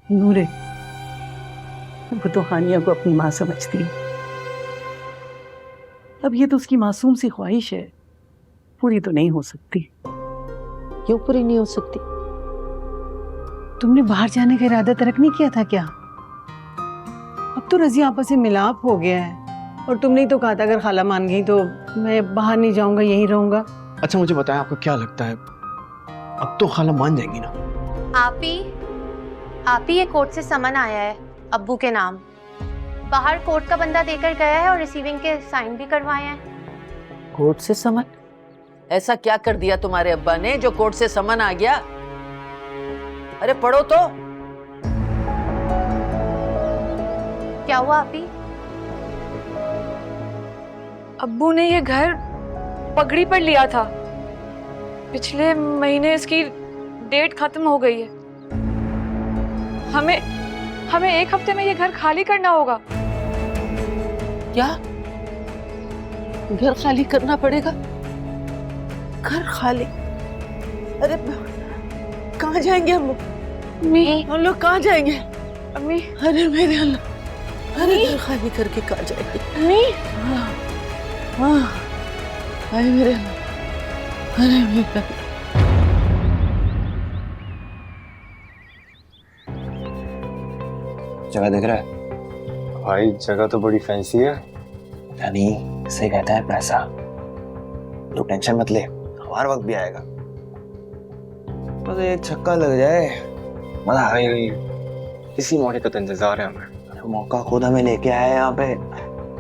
नूरे, वो तो हानिया को अपनी माँ समझती है। अब ये तो उसकी मासूम सी ख्वाहिश है, पूरी तो नहीं हो सकती। क्यों पूरी नहीं हो सकती? तुमने बाहर जाने का इरादा तर्क नहीं किया था क्या? अब तो रज़ी आपस में मिलाप हो गया है, और तुमने तो कहा था अगर खाला मान गई तो मैं बाहर नहीं जाऊंगा, यहीं रहूंगा। अच्छा मुझे बताएं, आपको क्या लगता है अब तो खाला मान जाएंगी ना? आप ही ये कोर्ट से समन आया है अब्बू के नाम। बाहर कोर्ट का बंदा देकर गया है और रिसीविंग के साइन भी करवाए हैं। कोर्ट से समन? ऐसा क्या कर दिया तुम्हारे अब्बा ने जो कोर्ट से समन आ गया? अरे पढ़ो तो। क्या हुआ आप ही? अब्बू ने ये घर पगड़ी पर लिया था, पिछले महीने इसकी डेट खत्म हो गई है। हमें 1 हफ्ते में ये घर खाली करना होगा। क्या? घर खाली करना पड़ेगा? घर खाली? अरे कहाँ जाएंगे हम लोग? हम लोग कहाँ जाएंगे? अम्मी, अरे मेरे अल्लाह, अरे घर खाली करके कहाँ जाएंगे? अरे मेरे अल्लाह, अरे मेरे अल्लाह। जगह देख रहा है भाई? जगह तो बड़ी फैंसी है। यानी इसे कहता है पैसा। तो टेंशन मत ले, हमारा वक्त भी आएगा। बस एक छक्का लग जाए, मजा आ गई। इसी मौके का तो इंतजार है हमें। मौका खुद हमें लेके आया है यहाँ पे,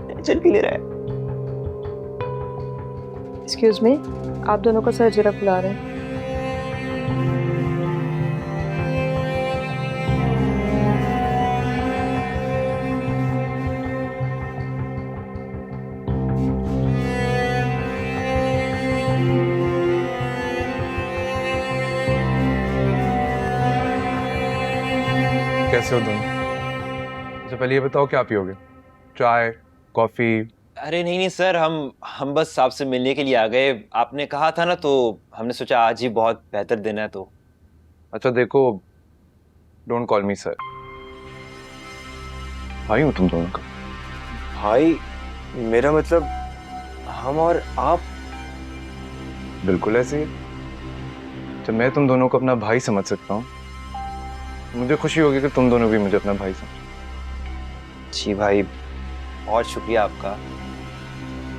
टेंशन क्यों ले रहा है? एक्सक्यूज मी, आप दोनों का सर जरा बुला रहे हैं। कैसे हो तुम? अच्छा पहले ये बताओ क्या पियोगे? चाय, कॉफी? अरे नहीं सर, हम बस आपसे मिलने के लिए आ गए। आपने कहा था ना, तो हमने सोचा आज ही बहुत बेहतर दिन है तो। अच्छा देखो, डोंट कॉल मी सर, भाई हूँ तुम दोनों का। भाई मेरा मतलब हम और आप? बिल्कुल ऐसे ही। जब मैं तुम दोनों को अपना भाई समझ सकता हूँ, मुझे खुशी होगी कि तुम दोनों भी मुझे अपना भाई समझो। जी भाई, बहुत शुक्रिया आपका।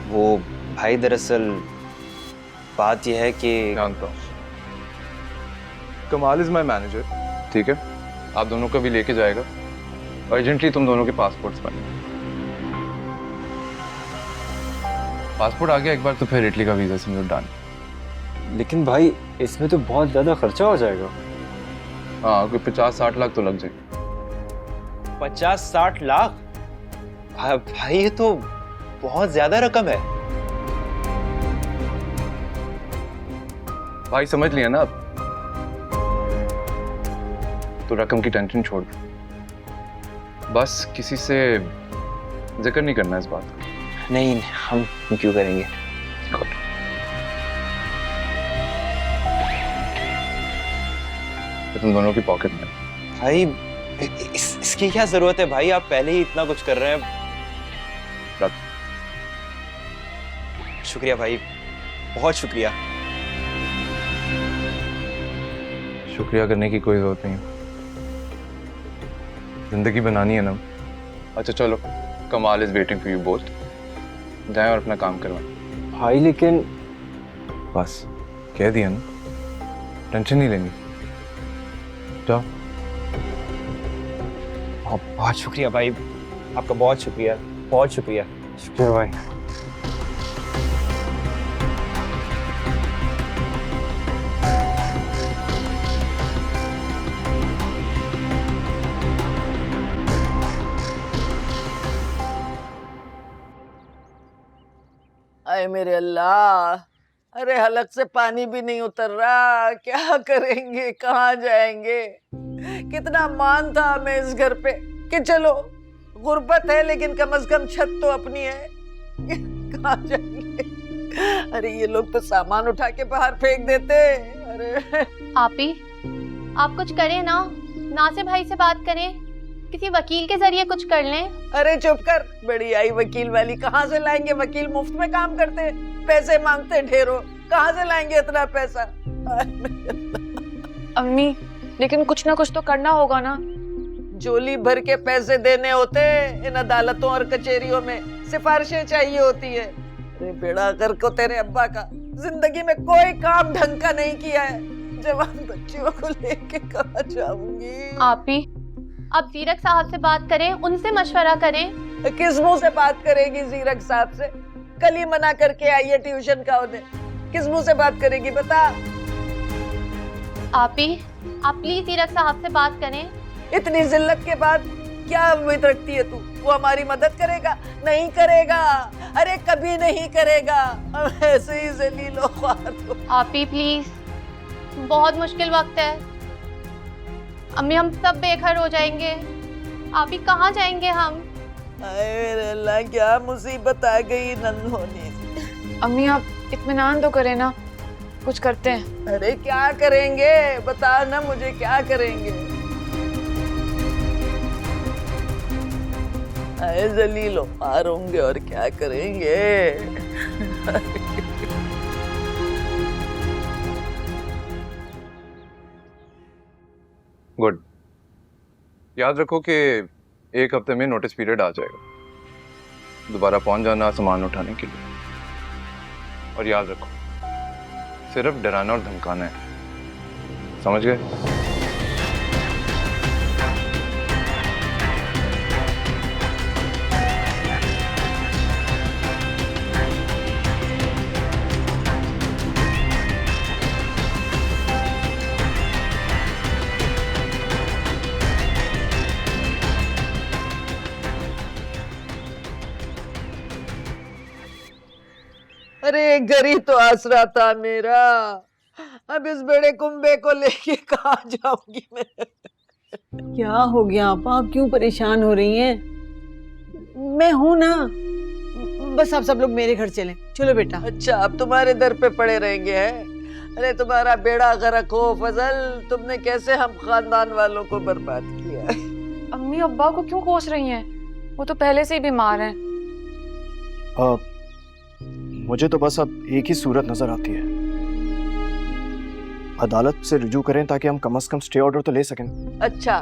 वो भाई दरअसल बात यह है कि जानता हूँ, कमाल इज माई मैनेजर, ठीक है? आप दोनों को भी लेके जाएगा, अर्जेंटली तुम दोनों के पासपोर्ट्स बने। पासपोर्ट आ गया एक बार तो फिर इटली का वीजा समझो डन। लेकिन भाई इसमें तो बहुत ज्यादा खर्चा हो जाएगा। हाँ, कोई 50-60 लाख तो लग जाएंगे। 50-60 लाख? भाई ये तो बहुत ज्यादा रकम है। भाई समझ लिया ना अब? तो रकम की टेंशन छोड़ दो, बस किसी से जिक्र नहीं करना इस बात का। नहीं, हम क्यों करेंगे? तो तुम दोनों की पॉकेट में। भाई इसकी क्या जरूरत है भाई? आप पहले ही इतना कुछ कर रहे हैं। रख। शुक्रिया भाई, बहुत शुक्रिया। शुक्रिया करने की कोई जरूरत नहीं, जिंदगी बनानी है ना। अच्छा चलो, कमाल is waiting for you both, जाएं और अपना काम करवाएं। भाई लेकिन बस कह दिया ना, टेंशन नहीं लेनी। जाओ। बहुत शुक्रिया भाई, आपका बहुत शुक्रिया, बहुत शुक्रिया। शुक्रिया भाई। अरे मेरे अल्लाह, अरे हलक से पानी भी नहीं उतर रहा, क्या करेंगे, कहाँ जाएंगे? कितना मान था हमें इस घर पे कि चलो गुर्बत है लेकिन कम से कम छत तो अपनी है। कहाँ जाएंगे? अरे ये लोग तो सामान उठा के बाहर फेंक देते। अरे आप ही, आप कुछ करें ना, नासिर भाई से बात करें, किसी वकील के जरिए कुछ कर लें। अरे चुप कर, बड़ी आई वकील वाली। कहाँ से लाएंगे वकील? मुफ्त में काम करते हैं, पैसे मांगते हैं ढेरों। कहाँ से लाएंगे इतना पैसा? अम्मी लेकिन कुछ ना कुछ तो करना होगा ना। झोली भर के पैसे देने होते हैं इन अदालतों और कचहरियों में, सिफारिशें चाहिए होती है। अरे बेड़ा कर को तेरे अब्बा का, जिंदगी में कोई काम ढंग का नहीं किया है। जवान बच्चियों को लेके कहाँ जाऊंगी? आप जीरक साहब से बात करें, उनसे मशवरा करें। किस मुंह से बात करेगी जीरक साहब से? कल ही मना करके आई है ट्यूशन का उन्हें। किस मुंह से बात करेगी बता? आप प्लीज जीरक साहब से बात करें। इतनी जिल्लत के बाद क्या उम्मीद रखती है तू? वो हमारी मदद करेगा? नहीं करेगा। अरे कभी नहीं करेगा। हम ऐसे ही जलीलो ख्वार हो। आप प्लीज, बहुत मुश्किल वक्त है। अम्मी हम सब बेघर हो जाएंगे। आप ही कहाँ जाएंगे हम? अरे अल्लाह, क्या मुसीबत आ गई नन्होनी। अम्मी आप इत्मीनान तो करें ना, कुछ करते हैं। अरे क्या करेंगे बता ना मुझे, क्या करेंगे? अरे जलीलो पार होंगे और क्या करेंगे? गुड। याद रखो कि 1 हफ्ते में नोटिस पीरियड आ जाएगा। दोबारा पहुंच जाना सामान उठाने के लिए। और याद रखो, सिर्फ डराना और धमकाना है, समझ गए? अरे घर ही तो आसरा था मेरा। अब इस बड़े कुंबे को लेके कहाँ जाऊंगी मैं? क्या हो गया आपा? आप क्यों परेशान हो रही हैं? मैं हूं ना। बस आप सब लोग मेरे घर चलें। चलो बेटा। अच्छा, अब तुम्हारे दर पे पड़े रहेंगे हैं? अरे तुम्हारा बेड़ा गर्क हो फजल। तुमने कैसे हम खानदान वालों को बर्बाद किया। अम्मी अब्बा को क्यों कोस रही हैं? वो तो पहले से ही बीमार हैं। मुझे तो बस अब एक ही सूरत नजर आती है, अदालत से रुजू करें ताकि हम कम से कम स्टे ऑर्डर तो ले सकें। अच्छा,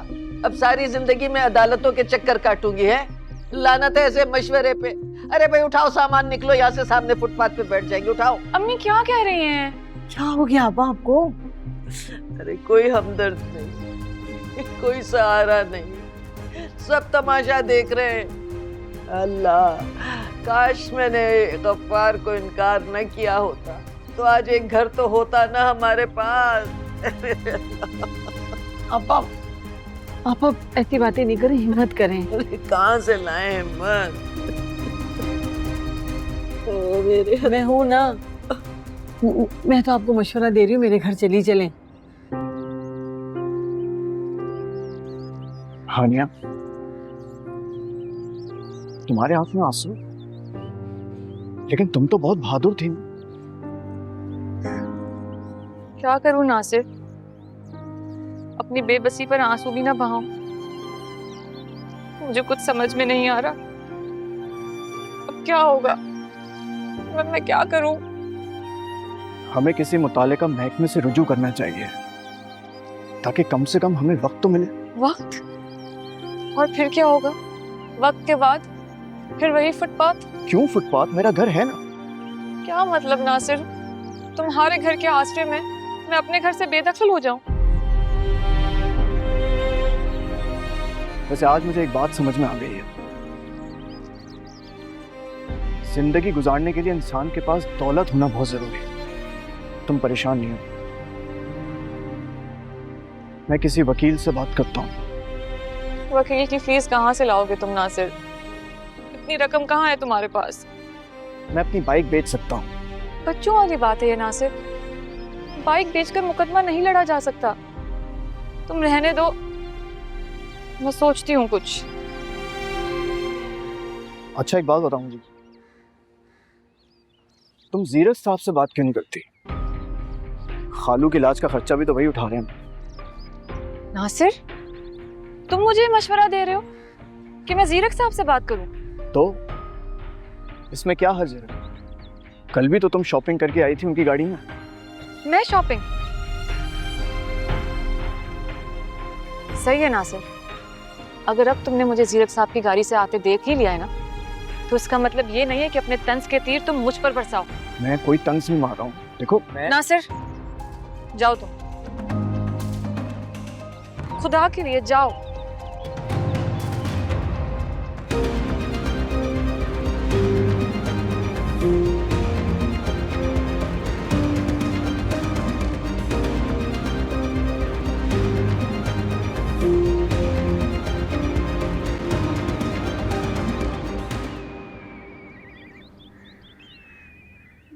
अब सारी जिंदगी में अदालतों के चक्कर काटूंगी है? लानत है ऐसे मशवरे पे। अरे भाई उठाओ सामान, निकलो यहाँ से, सामने फुटपाथ पे बैठ जाएंगे। उठाओ। अम्मी क्या कह रही हैं? क्या हो गया आपा आपको? अरे कोई हमदर्द नहीं, कोई सहारा नहीं, सब तमाशा देख रहे हैं। अल्लाह, काश मैंने गफ्फार को इनकार न किया होता तो आज एक घर तो होता ना हमारे पास। आप ऐसी बातें नहीं करें, हिम्मत करें। अरे कहाँ से लाए हिम्मत? मैं हूं ना। मैं तो आपको मशवरा दे रही हूँ, मेरे घर चली चलें। हानिया, तुम्हारे हाथ में आंसू, लेकिन तुम तो बहुत बहादुर थी। क्या करूं नासिर, अपनी बेबसी पर आंसू भी ना बहाऊं। मुझे कुछ समझ में नहीं आ रहा अब क्या होगा। अब मैं क्या करूं? हमें किसी मुतालिका महकमे से रुजू करना चाहिए ताकि कम से कम हमें वक्त तो मिले। वक्त? और फिर क्या होगा? वक्त के बाद फिर वही फुटपाथ? क्यों फुटपाथ? मेरा घर है ना। क्या मतलब नासिर, तुम्हारे घर के आसरे में मैं अपने घर से बेदखल हो जाऊं? वैसे आज मुझे एक बात समझ में आ गई है। जिंदगी गुजारने के लिए इंसान के पास दौलत होना बहुत जरूरी है। तुम परेशान नहीं हो, मैं किसी वकील से बात करता हूँ। वकील की फीस कहाँ से लाओगे तुम नासिर? इतनी रकम कहाँ है तुम्हारे पास? मैं अपनी बाइक बेच सकता हूँ। बच्चों वाली बात है ये नासिर, बाइक बेचकर मुकदमा नहीं लड़ा जा सकता। तुम रहने दो, मैं सोचती हूँ कुछ। अच्छा एक बात बताऊं जी, तुम जीरक साहब से बात क्यों नहीं करती? खालू के इलाज का खर्चा भी तो वही उठा रहे हैं। नासिर, तुम मुझे मशवरा दे रहे हो कि मैं जीरक साहब से बात करूं? तो इसमें क्या हर्ज है? कल भी तो तुम शॉपिंग करके आई थी उनकी गाड़ी में। मैं शॉपिंग? सही है नासिर, अगर अब तुमने मुझे जीरक साहब की गाड़ी से आते देख ही लिया है ना, तो इसका मतलब ये नहीं है कि अपने तंज के तीर तुम मुझ पर बरसाओ। मैं कोई तंज नहीं मार रहा हूँ। देखो नासिर, जाओ तुम, खुदा के लिए जाओ।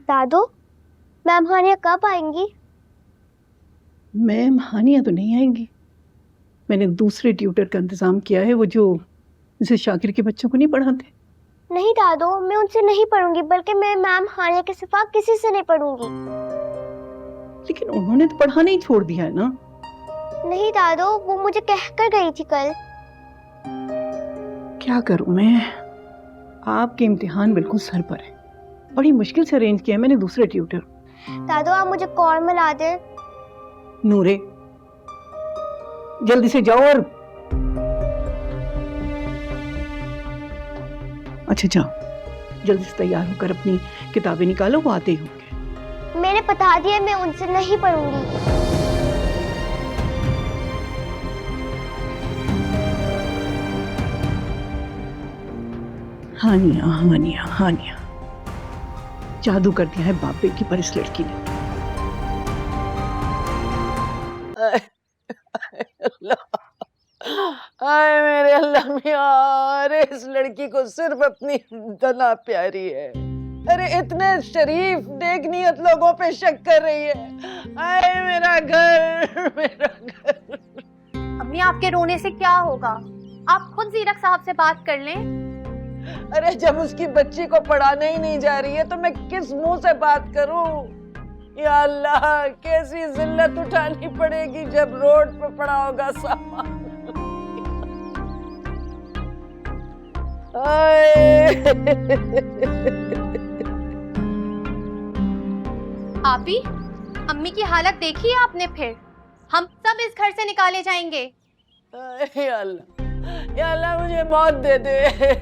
दादू, मैम हानिया कब आएंगी? मैम हानिया तो नहीं आएंगी। मैंने दूसरे ट्यूटर का इंतज़ाम किया है, वो जो जैसे शाकिर के बच्चों को नहीं पढ़ाते। नहीं दादू, मैं उनसे नहीं पढ़ूंगी, बल्कि मैं मैम हानिया के सिवा किसी से नहीं पढ़ूंगी। लेकिन उन्होंने तो पढ़ाना ही छोड़ दिया है ना। नहीं दादू, वो मुझे कहकर गई थी कल। क्या करूं मैं, आपके इम्तिहान बिल्कुल सर पर है। बड़ी मुश्किल से अरेंज किया है मैंने दूसरे ट्यूटर। दादू, आप मुझे कॉल मिला दें। नूरे, जल्दी से जाओ और अच्छा जाओ, जल्दी से तैयार होकर अपनी किताबें निकालो, वो आते ही होंगे। मैंने बता दिया मैं उनसे नहीं पढ़ूंगी। हानिया हानिया हानिया, जादू कर दिया है बाप बेटी पर इस लड़की ने। आए मेरे अल्लाह मियां, अरे इस लड़की को सिर्फ अपनी तना प्यारी है। अरे इतने शरीफ नेक नियत लोगों पे शक कर रही है। आए मेरा घर, मेरा घर। अम्मी, आपके रोने से क्या होगा? आप खुद जीरक साहब से बात कर लें। अरे जब उसकी बच्ची को पढ़ाने ही नहीं जा रही है तो मैं किस मुंह से बात करूं? या अल्लाह, कैसी जिल्लत उठानी पड़ेगी जब रोड पे पड़ा होगा सामान। आपी, अम्मी की हालत देखी है आपने? फिर हम सब इस घर से निकाले जाएंगे। या अल्लाह मुझे मौत दे दे,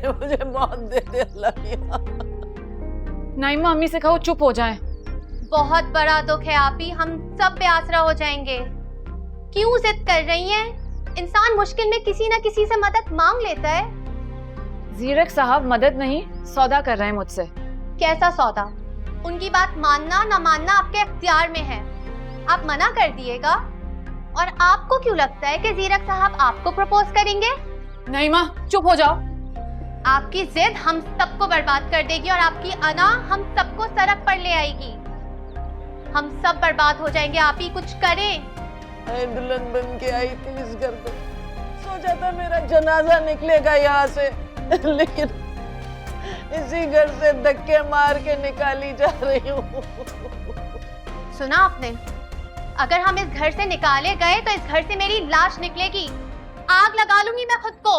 मुझे मौत दे दे अल्लाह मियां। नाइमा, अम्मी से कहो चुप हो जाएं। बहुत बड़ा दुख है आपी, हम सब पे आसरा हो जाएंगे। क्यों जिद कर रही हैं? इंसान मुश्किल में किसी न किसी से मदद मांग लेता है। जीरक साहब मदद नहीं, सौदा कर रहे हैं मुझसे। कैसा सौदा? उनकी बात मानना ना मानना आपके इख्तियार में है। आप मना कर दिएगा। और आपको क्यों लगता है कि जीरक साहब आपको प्रपोज करेंगे? नहीं माँ, चुप हो जाओ। आपकी जिद हम सबको बर्बाद कर देगी और आपकी अना हम सबको सड़क पर ले आएगी। हम सब बर्बाद हो जाएंगे। आप ही कुछ करें। दुल्हन बन के आई थी इस घर पे, सोचा था मेरा जनाजा निकलेगा यहाँ से, लेकिन इसी घर से धक्के मार के निकाली जा रही हूँ। सुना आपने? अगर हम इस घर से निकाले गए तो इस घर से मेरी लाश निकलेगी। आग लगा लूंगी मैं खुद को।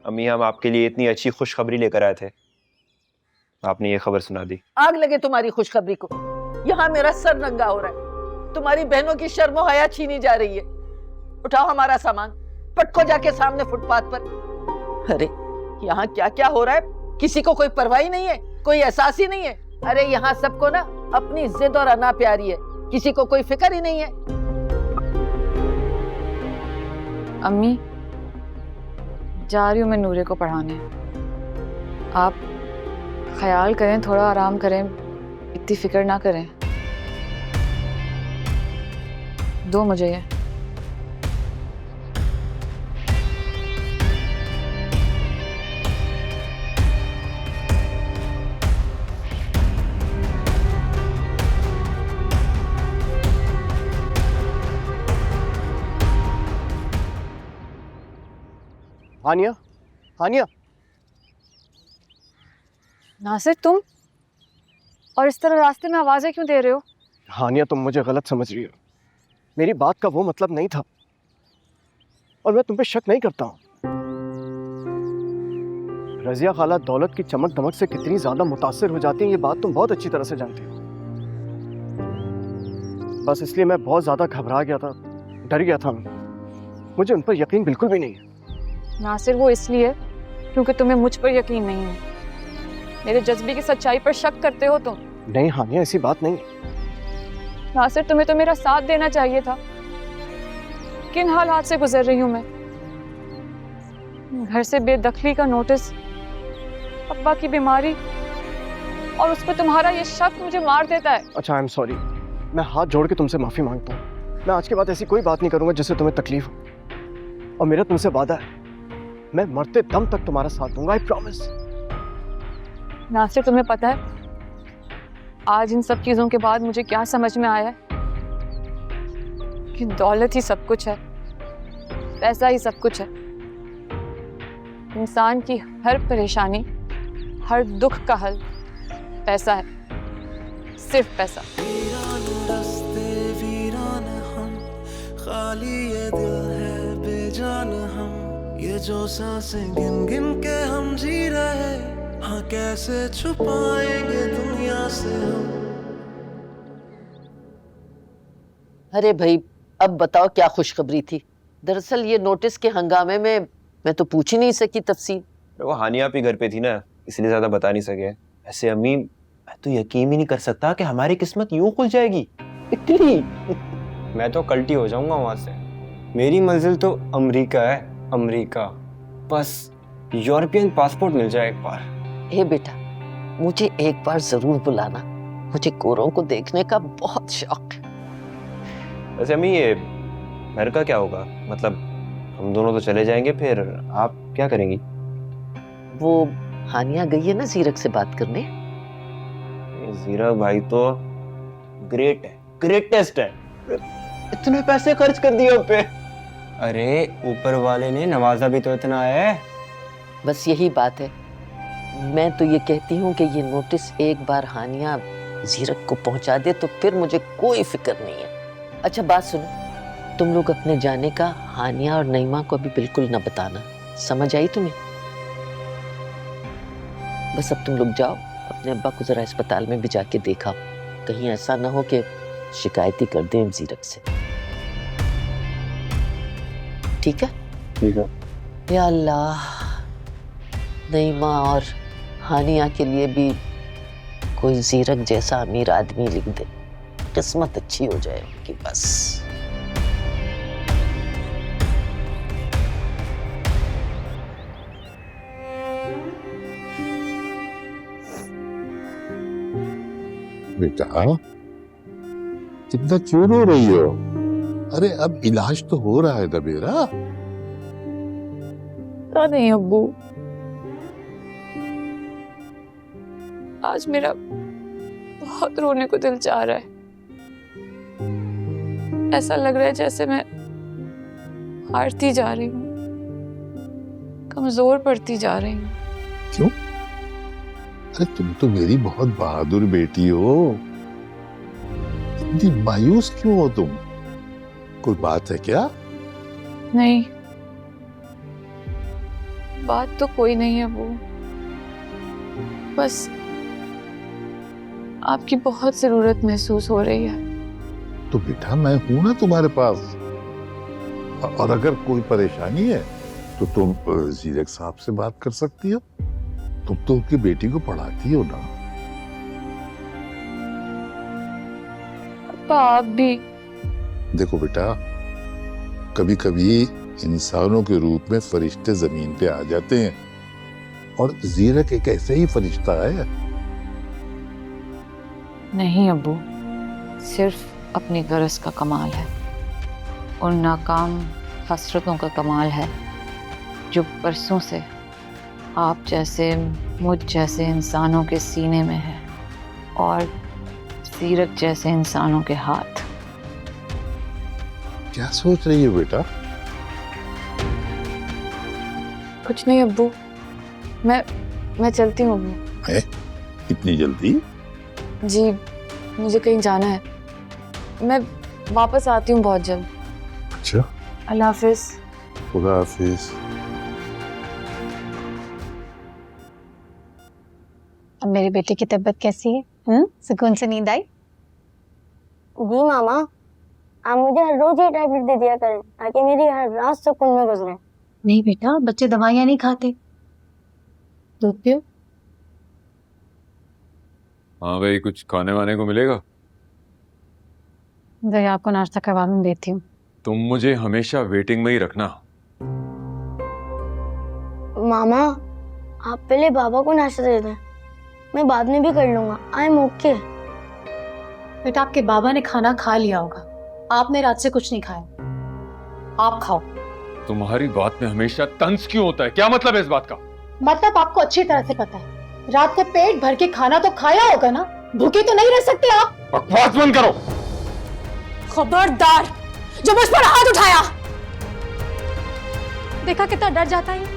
अम्मी, हम आपके लिए इतनी अच्छी खुशखबरी लेकर आए थे, आपने ये खबर सुना दी। आग लगे तुम्हारी खुशखबरी को। यहाँ मेरा सर नंगा हो रहा है, तुम्हारी बहनों की शर्मो हया छीनी जा रही है। उठाओ हमारा सामान, पटको जाके सामने फुटपाथ पर। अरे यहाँ क्या क्या हो रहा है, किसी को कोई परवाह ही नहीं है, कोई एहसास ही नहीं है। अरे यहाँ सबको ना अपनी जिद और अना प्यारी है, किसी को कोई फिक्र ही नहीं है। अम्मी, जा रही हूँ मैं नूरे को पढ़ाने। आप ख्याल करें, थोड़ा आराम करें, इतनी फिक्र ना करें। दो मुझे ये। हानिया, हानिया, नासिर तुम, और इस तरह रास्ते में आवाजें क्यों दे रहे हो? हानिया तुम मुझे गलत समझ रही हो। मेरी बात का वो मतलब नहीं था, और मैं तुम पे शक नहीं करता हूँ। रजिया खाला दौलत की चमक दमक से कितनी ज्यादा मुतासिर हो जाती हैं, ये बात तुम बहुत अच्छी तरह से जानती हो। बस इसलिए मैं बहुत ज्यादा घबरा गया था, डर गया था। मुझे उन पर यकीन बिल्कुल भी नहीं है। नासिर वो इसलिए क्योंकि तुम्हें मुझ पर यकीन नहीं है। मेरे जज्बे की सच्चाई पर शक करते हो तुम। नहीं हानिया, ऐसी बात नहीं। नासिर तुम्हें तो मेरा साथ देना चाहिए था। किन हालात से गुजर रही हूँ मैं। घर से बेदखली का नोटिस, अब्बा की बीमारी, और उस पर तुम्हारा ये शक मुझे मार देता है। अच्छा, आई एम सॉरी। मैं हाथ जोड़ के तुमसे माफी मांगता हूँ। मैं आज के बाद ऐसी कोई बात नहीं करूंगा जिससे तुम्हें तकलीफ हो। और मेरा तुमसे वादा है, मैं मरते दम तक तुम्हारा साथ दूंगा। I promise. नासिर तुम्हें पता है आज इन सब चीजों के बाद मुझे क्या समझ में आया है कि दौलत ही सब कुछ है, पैसा ही सब कुछ है। इंसान की हर परेशानी, हर दुख का हल पैसा है, सिर्फ पैसा। खाली ये दिल है बेजान हम, ये जो सांसें गिन गिन के हम जी रहे, हाँ कैसे छुपाएंगे दुनिया से हम। अरे भाई, अब बताओ क्या खुशखबरी थी? दरअसल ये नोटिस के हंगामे में मैं तो पूछ ही नहीं सकी तफसील। वो हानिया भी घर पे थी ना, इसलिए ज्यादा बता नहीं सके। ऐसे अम्मी, मैं तो यकीन ही नहीं कर सकता कि हमारी किस्मत यूं खुल जाएगी। इटली मैं तो कल्टी हो जाऊंगा वहां से। मेरी मंजिल तो अमेरिका है, अमेरिका। बस यूरोपियन पासपोर्ट मिल जाए एक बार। ए बेटा, मुझे एक बार जरूर बुलाना, मुझे गोरों को देखने का बहुत शौक है। वैसे अम्मी, ये घर का क्या होगा? मतलब हम दोनों तो चले जाएंगे, फिर आप क्या करेंगी? वो हानिया गई है ना जीरक से बात करने। जीरक भाई तो ग्रेट है, ग्रेटेस्ट है। इतने पैसे खर्च कर दिए पे। अरे ऊपर वाले ने नवाजा भी तो इतना है। बस यही बात है। मैं तो ये कहती हूँ कि ये नोटिस एक बार हानिया जीरक को पहुंचा दे तो फिर मुझे कोई फिक्र नहीं है। अच्छा बात सुनो, तुम लोग अपने जाने का हानिया और नईमा को अभी बिल्कुल ना बताना, समझ आई तुम्हें? बस अब तुम लोग जाओ, अपने अब्बा को जरा अस्पताल में भी जाके देखा, कहीं ऐसा ना हो कि शिकायत ही कर दें जीरक से। ठीक है? ठीक है। या अल्लाह, नईमा और हानिया के लिए भी कोई जीरक जैसा अमीर आदमी लिख दे, किस्मत अच्छी हो जाए उनकी। बस बेटा, इतना क्यों रो रही हो? अरे अब इलाज तो हो रहा है ना बेरा। पता नहीं अब्बू, आज मेरा बहुत रोने को दिल चाह रहा है। ऐसा लग रहा है जैसे मैं हारती जा रही हूँ, कमजोर पड़ती जा रही हूँ। क्यों? अरे तुम तो मेरी बहुत बहादुर बेटी हो। इतनी मायूस क्यों हो तुम? कोई बात है क्या? नहीं, बात तो कोई नहीं है वो, बस आपकी बहुत जरूरत महसूस हो रही है। तो बेटा मैं हूं ना तुम्हारे पास, और अगर कोई परेशानी है तो तुम जीरक साहब से बात कर सकती हो। तुम तो उनकी बेटी को पढ़ाती हो ना। आप भी देखो बेटा, कभी कभी इंसानों के रूप में फरिश्ते जमीन पे आ जाते हैं, और जीरक एक ऐसे ही फरिश्ता है। नहीं अब्बू, सिर्फ अपनी गरज का कमाल है, उन नाकाम हसरतों का कमाल है जो बरसों से आप जैसे, मुझ जैसे इंसानों के सीने में है, और जीरक जैसे इंसानों के हाथ। क्या सोच रही हो बेटा? कुछ नहीं अब्बू, मैं चलती हूँ अब्बू। है इतनी जल्दी? जी मुझे कहीं जाना है, मैं वापस आती हूँ बहुत जल्द। अच्छा, अल्लाह हाफिज। खुदा हाफिज। अब मेरे बेटे की तबीयत कैसी है? सुकून से नींद आई? जी मामा, आप मुझे हर रोज ये टैबलेट दे दिया करें ताकि मेरी हर रात सुकून में गुजरे। नहीं बेटा, बच्चे दवाइयाँ नहीं खाते। दूध पियो। हाँ भाई, कुछ खाने वाने को मिलेगा? जरा आपको नाश्ता करवा दूं, देती हूँ। तुम मुझे हमेशा वेटिंग में ही रखना। मामा, आप पहले बाबा को नाश्ता दे दें, मैं बाद में भी कर लूंगा। I am okay. बेटा आपके बाबा ने खाना खा लिया होगा, आपने रात से कुछ नहीं खाया, आप खाओ। तुम्हारी बात में हमेशा तंज क्यों होता है? क्या मतलब है इस बात का? मतलब आपको अच्छी तरह से पता है, रात को पेट भर के खाना तो खाया होगा ना, भूखे तो नहीं रह सकते आप। बकवास बंद करो। खबरदार जो मुझ पर हाथ उठाया। देखा कितना डर जाता है।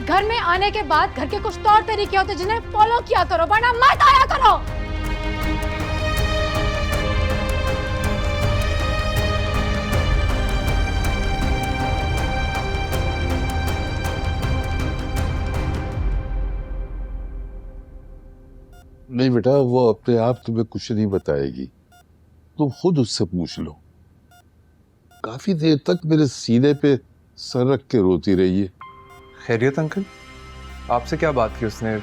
घर में आने के बाद घर के कुछ तौर तरीके होते जिन्हें फॉलो किया करो, वरना मत आया करो। नहीं बेटा, वो अपने आप तुम्हें कुछ नहीं बताएगी, तुम खुद उससे पूछ लो। काफी देर तक मेरे सीने पे सर रख के रोती रही है। खैरियत अंकल? आपसे क्या बात की उसने?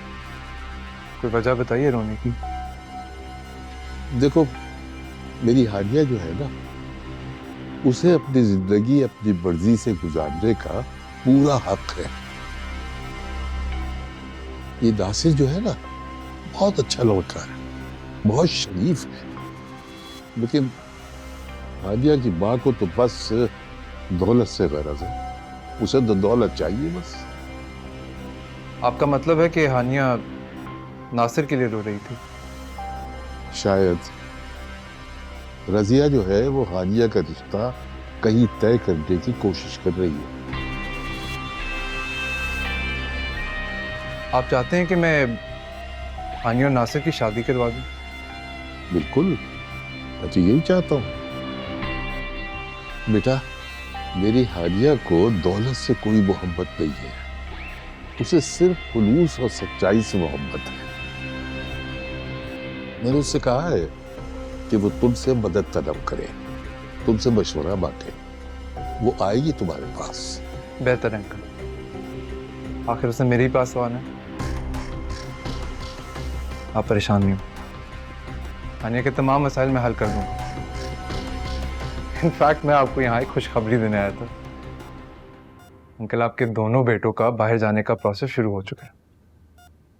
कोई वजह बताइए रोने की। देखो, मेरी हानिया जो है ना, उसे अपनी जिंदगी अपनी मर्जी से गुजारने का पूरा हक है। ये नासिर जो है ना, बहुत अच्छा लड़का है, बहुत शरीफ है, लेकिन हानिया की माँ को तो बस दौलत से गरज है, उसे तो दौलत चाहिए बस। आपका मतलब है कि हानिया नासिर के लिए रो रही थी? शायद। रजिया जो है वो हानिया का रिश्ता कहीं तय करने की कोशिश कर रही है। आप चाहते हैं कि मैं हानिया और नासिर की शादी करवा दूं? बिल्कुल, मैं तो यही चाहता हूँ बेटा। मेरी हानिया को दौलत से कोई मोहब्बत नहीं है, उसे सिर्फ खुलूस और सच्चाई से मोहब्बत है। मैंने उससे कहा है कि वो तुमसे मदद तलब करे, तुमसे मशवरा मांगे, वो आएगी तुम्हारे पास। बेहतर अंकल, आखिर उसने मेरे ही पास तो आना है। आप परेशान नहीं हो, हानिया के तमाम मसाइल मैं हल कर दूंगा। इनफैक्ट मैं आपको यहाँ एक खुशखबरी देने आया था। अंकल, आपके दोनों बेटों का बाहर जाने का प्रोसेस शुरू हो चुका है।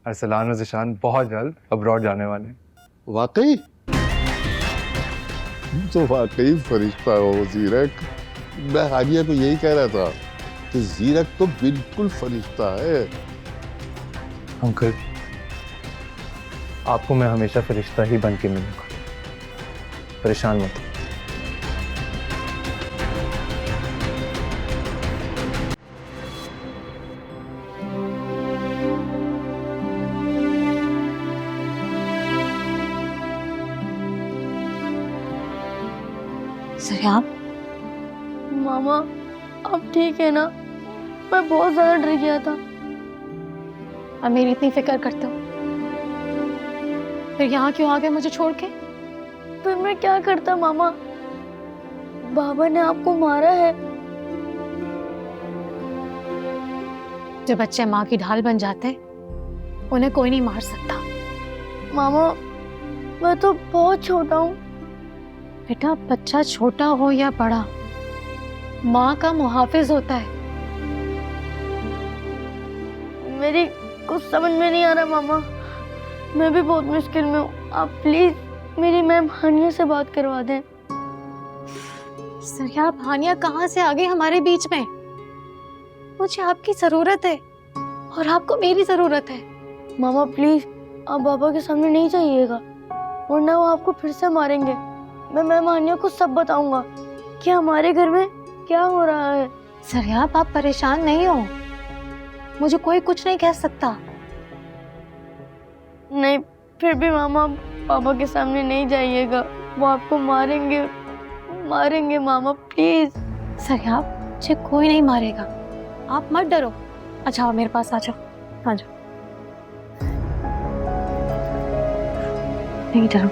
अरसलान और ज़िशान बहुत जल्द अब्रॉड जाने वाले हैं। वाकई? तो वाकई फरिश्ता हो जीरक। मैं हानिया को यही कह रहा था कि जीरक तो बिल्कुल फरिश्ता है। अंकल, आपको मैं हमेशा फरिश्ता ही बन के मिलूंगा, परेशान मत। सरियाब, मामा, अब ठीक है ना? मैं बहुत ज्यादा डर गया था। अब मेरी इतनी फिक्र करते हो, फिर यहाँ क्यों आ गए मुझे छोड़ के? फिर मैं क्या करता मामा? बाबा ने आपको मारा है। जब बच्चे माँ की ढाल बन जाते उन्हें कोई नहीं मार सकता। मामा, मैं तो बहुत छोटा हूँ। बेटा, बच्चा छोटा हो या बड़ा, माँ का मुहाफिज होता है। मेरी कुछ समझ में नहीं आ रहा मामा, मैं भी बहुत मुश्किल में हूँ। आप प्लीज मेरी मैम हानिया से बात करवा दें। सरियाब, हानिया कहाँ से आ गई हमारे बीच में? मुझे आपकी जरूरत है और आपको मेरी जरूरत है। मामा प्लीज, आप बाबा के सामने नहीं जाइएगा, वरना वो आपको फिर से मारेंगे। मैं मैम हानिया को सब बताऊंगा कि हमारे घर में क्या हो रहा है। सरियाब, आप परेशान नहीं हो, मुझे कोई कुछ नहीं कह सकता। नहीं, फिर भी मामा पापा के सामने नहीं जाइएगा, वो आपको मारेंगे, मारेंगे मामा प्लीज। सरियाब, मुझे कोई नहीं मारेगा, आप मत डरो। अच्छा आओ मेरे पास, आ जाओ, आ जाओ। नहीं डरो।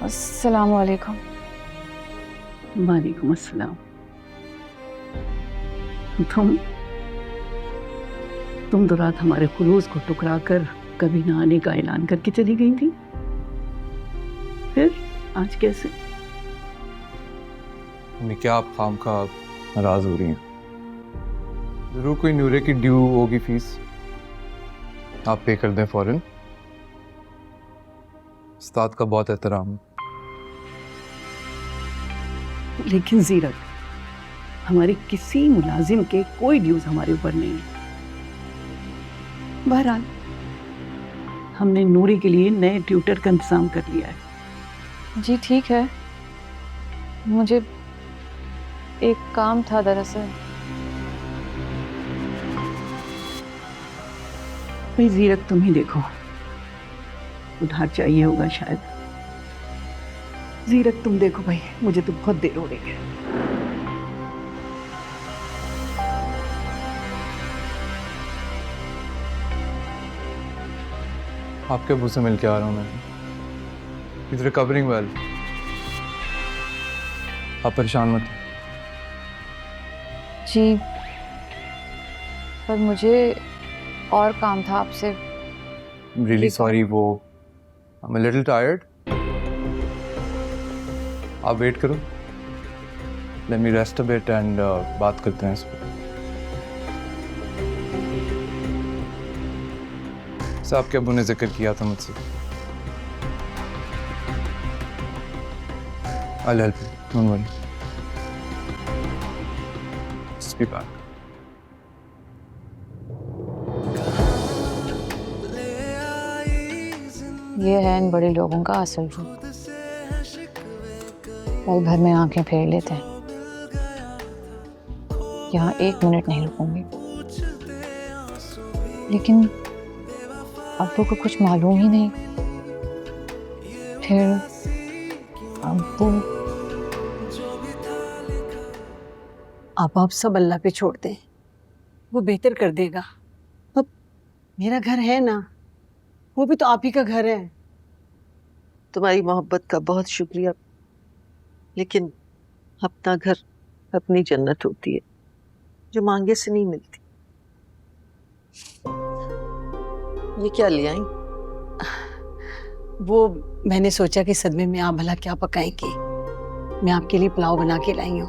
अस्सलाम वालेकुम। वालेकुम अस्सलाम। तुम तो रात हमारे खुलूस को टुकरा कर कभी ना आने का ऐलान करके चली गई थी, फिर आज कैसे? मम्मी क्या आप खामखा नाराज हो रही हैं? जरूर कोई नूरे की ड्यू होगी फीस, आप पे कर दें फौरन। उस्ताद का बहुत एहतराम। लेकिन जीरक, हमारी किसी मुलाजिम के कोई ड्यूज हमारे ऊपर नहीं है। बहरहाल हमने नूरी के लिए नए ट्यूटर का इंतजाम कर लिया है। जी ठीक है, मुझे एक काम था दरअसल। भाई जीरक, तुम ही देखो, उधार चाहिए होगा शायद। जीरक तुम देखो भाई, मुझे तो बहुत देर हो रही है। आपके अबू से मिल के आ रहा हूँ मैं। इज रिकवरिंग वेल, आप परेशान मत। जी, पर मुझे और काम था आपसे। रियली सॉरी, वो I am a little tired. आप वेट करो, let me rest a bit and बात करते हैं इस पर। आपके अबू ने जिक्र किया था मुझसे। I'll help you, don't worry. Just be back. ये है इन बड़े लोगों का असल रूप। पल भर में आंखें फेर लेते हैं। यहाँ 1 मिनट नहीं रुकूंगी। लेकिन अब्बू को कुछ मालूम ही नहीं। फिर अब्बू, आप सब अल्लाह पे छोड़ दें, वो बेहतर कर देगा। अब मेरा घर है ना, वो भी तो आप ही का घर है। तुम्हारी मोहब्बत का बहुत शुक्रिया, लेकिन अपना घर अपनी जन्नत होती है जो मांगे से नहीं मिलती। ये क्या ले आई? वो मैंने सोचा कि सदमे में आप भला क्या पकाएंगी। मैं आपके लिए पुलाव बना के लाई हूँ,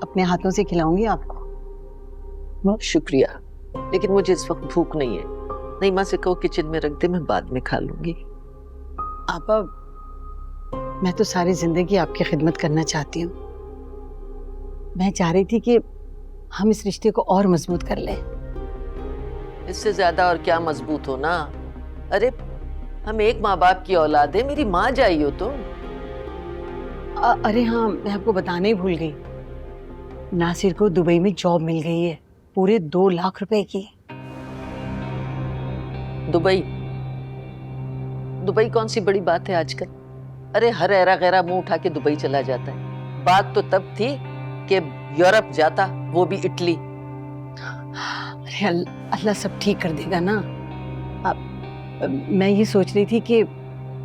अपने हाथों से खिलाऊंगी आपको। बहुत शुक्रिया, लेकिन मुझे इस वक्त भूख नहीं है। नहीं, माँ से कहो किचन में रख दे, मैं बाद में खा लूंगी। आपा, मैं तो सारी जिंदगी आपकी खिदमत करना चाहती हूँ। मैं चाह रही थी कि हम इस रिश्ते को और मजबूत कर लें। इससे ज्यादा और क्या मजबूत हो ना। अरे हम एक माँ बाप की औलाद है, मेरी माँ जाई हो तुम। अरे हाँ, मैं आपको बताने ही भूल गई, नासिर को दुबई में जॉब मिल गई है, पूरे 2 लाख रुपए की। दुबई? दुबई कौन सी बड़ी बात है आजकल? अरे हर ऐरा गैरा मुंह उठा के दुबई चला जाता है। बात तो तब थी कि यूरोप जाता, वो भी इटली। अरे अल्लाह सब ठीक कर देगा ना। मैं ये सोच रही थी कि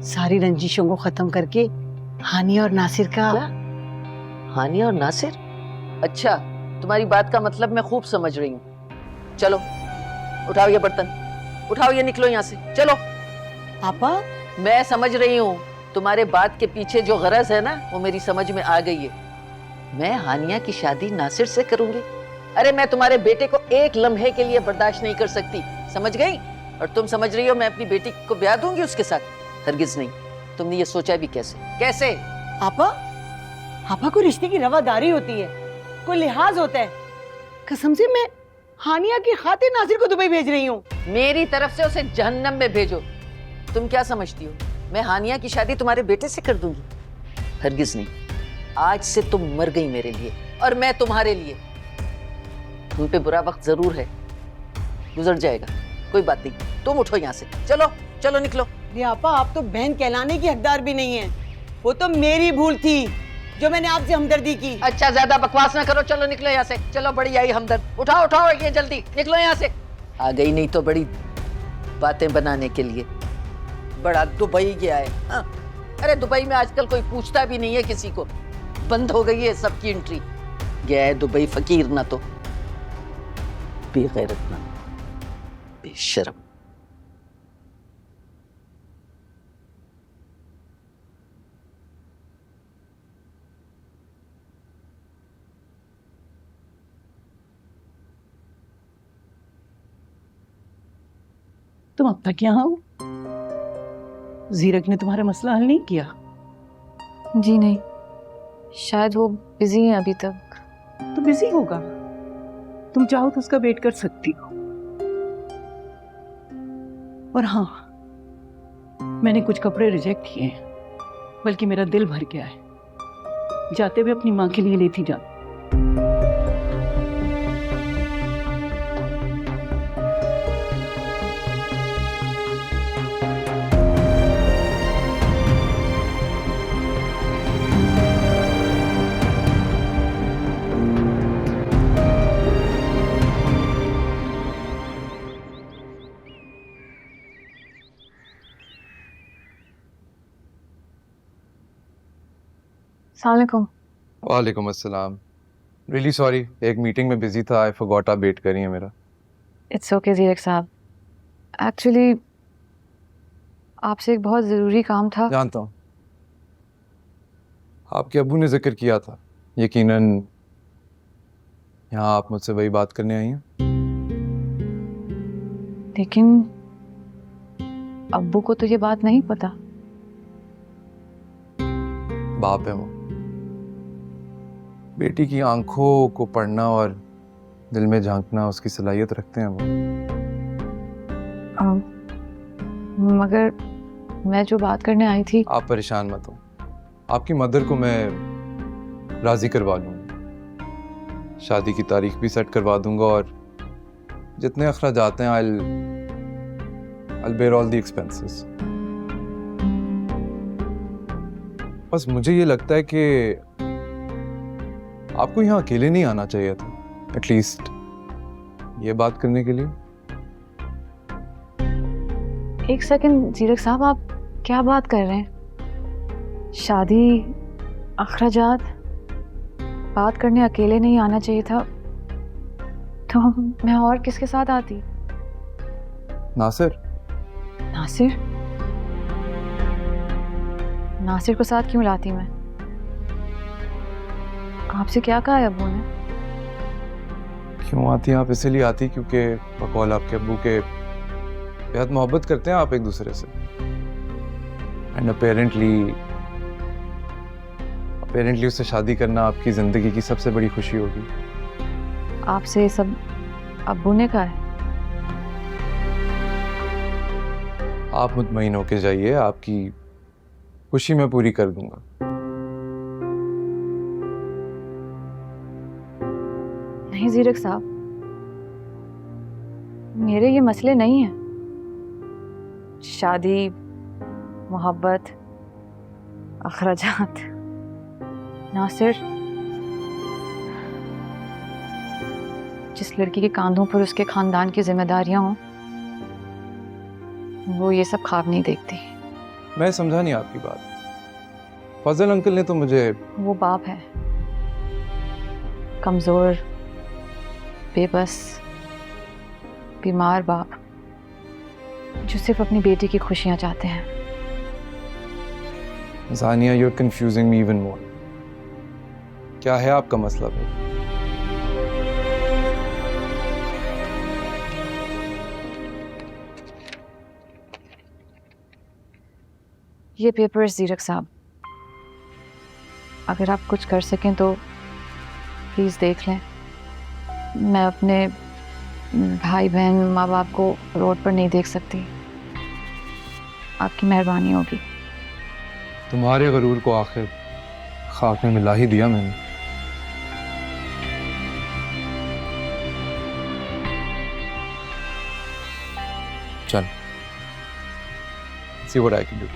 सारी रंजिशों को खत्म करके हानिया और नासिर का। क्या? हानिया और नासिर? अच्छा, तुम्हारी बात का मतलब मैं खूब समझ रही हूँ। चलो उठाओ ये बर्तन, उठाओ ये, निकलो यहाँ से, चलो। पापा, मैं समझ रही हूँ तुम्हारे बात के पीछे जो गरज है ना, वो मेरी समझ में आ गई है। मैं हानिया की शादी नासिर से करूंगी। अरे मैं तुम्हारे बेटे को एक लम्हे के लिए बर्दाश्त नहीं कर सकती, समझ गई? और तुम समझ रही हो मैं अपनी बेटी को ब्याह दूंगी उसके साथ? हरगिज नहीं। तुमने ये सोचा भी कैसे? कैसे? आपा को रिश्ते की रवादारी होती है, कोई लिहाज होता है। कसम से मैं हानिया की खातिर नासिर को दुबई भेज रही हूँ। मेरी तरफ से उसे जहन्नम में भेजो। तुम क्या समझती हो मैं हानिया की शादी तुम्हारे बेटे से कर दूंगी? हरगिज नहीं। आज से तुम मर गई मेरे लिए और मैं तुम्हारे लिए। तुम पे बुरा वक्त जरूर है, गुजर जाएगा, कोई बात नहीं। तुम उठो यहाँ से, चलो चलो निकलो। आपा आप तो बहन कहलाने की हकदार भी नहीं है, वो तो मेरी भूल थी जो मैंने आपसे हमदर्दी की। अच्छा ज्यादा बकवास ना करो, चलो निकलो यहाँ से। चलो बड़ी आई हमदर्द, उठाओ उठाओ ये जल्दी निकलो यहाँ से। आ गई नहीं तो बड़ी बातें बनाने के लिए। बड़ा दुबई गया है। हाँ। अरे दुबई में आजकल कोई पूछता भी नहीं है किसी को, बंद हो गई है सबकी एंट्री। गया है दुबई फकीर ना तो बेगैरत ना बेशरम। तुम अब तक यहाँ हो? जीरक ने तुम्हारा मसला हल नहीं किया? जी नहीं, शायद वो बिजी है अभी तक। तो बिजी होगा, तुम चाहो तो उसका वेट कर सकती हो। और हाँ, मैंने कुछ कपड़े रिजेक्ट किए हैं, बल्कि मेरा दिल भर गया है। जाते हुए अपनी माँ के लिए लेती जा। अस्सलामुअलैकुम। वालेकुम अस्सलाम। रियली सॉरी, एक मीटिंग में बिजी था, आई फॉरगॉट आप वेट कर रही हैं मेरा। इट्स ओके जीरक साहब, एक्चुअली आपसे एक बहुत ज़रूरी काम था। जानता हूँ, आपके अब्बू ने जिक्र किया था, यकीनन यहाँ आप मुझसे वही बात करने आई हैं। लेकिन अब्बू को तो ये बात नहीं पता। बाप है वो, बेटी की आंखों को पढ़ना और दिल में झांकना उसकी सलाहियत रखते हैं वो। मगर मैं जो बात करने आई थी। आप परेशान मत हो, आपकी मदर को मैं राजी करवा लूँगा, शादी की तारीख भी सेट करवा दूंगा और जितने अखराजात हैं I'll bear all the expenses। बस मुझे ये लगता है कि आपको यहाँ अकेले नहीं आना चाहिए था, एटलीस्ट ये बात करने के लिए। एक सेकंड जीरक साहब, आप क्या बात कर रहे हैं? शादी, अखराजात, बात करने अकेले नहीं आना चाहिए था तो मैं और किसके साथ आती? नासिर। नासिर? नासिर को साथ क्यों लाती मैं? आपसे क्या कहा है अब्बू ने? क्यों आती हैं आप? इसीलिए आती क्योंकि बकौल आपके अब्बू के बेहद मोहब्बत करते हैं आप एक दूसरे से, एंड अपेरेंटली उससे शादी करना आपकी जिंदगी की सबसे बड़ी खुशी होगी। आपसे ये सब अब्बू ने कहा है? आप मुतमईन होके जाइए, आपकी खुशी मैं पूरी कर दूंगा। नहीं जीरक साहब, मेरे ये मसले नहीं हैं। शादी, मोहब्बत, अखराजात, नासिर, जिस लड़की के कांधों पर उसके खानदान की जिम्मेदारियां हों, वो ये सब ख्वाब नहीं देखती। मैं समझा नहीं आपकी बात। फजल अंकल ने तो मुझे। वो बाप है, कमजोर, बेबस, बीमार बाप, जो सिर्फ अपनी बेटी की खुशियां चाहते हैं। ज़ानिया, you're confusing me even more। क्या है आपका मसला फिर? ये पेपर्स जीरक साहब, अगर आप कुछ कर सकें तो प्लीज़ देख लें। मैं अपने भाई बहन माँ बाप को रोड पर नहीं देख सकती, आपकी मेहरबानी होगी। तुम्हारे गरूर को आखिर खाक में मिला ही दिया मैंने। चल, see what I can do.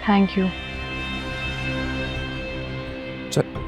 Thank you. चल।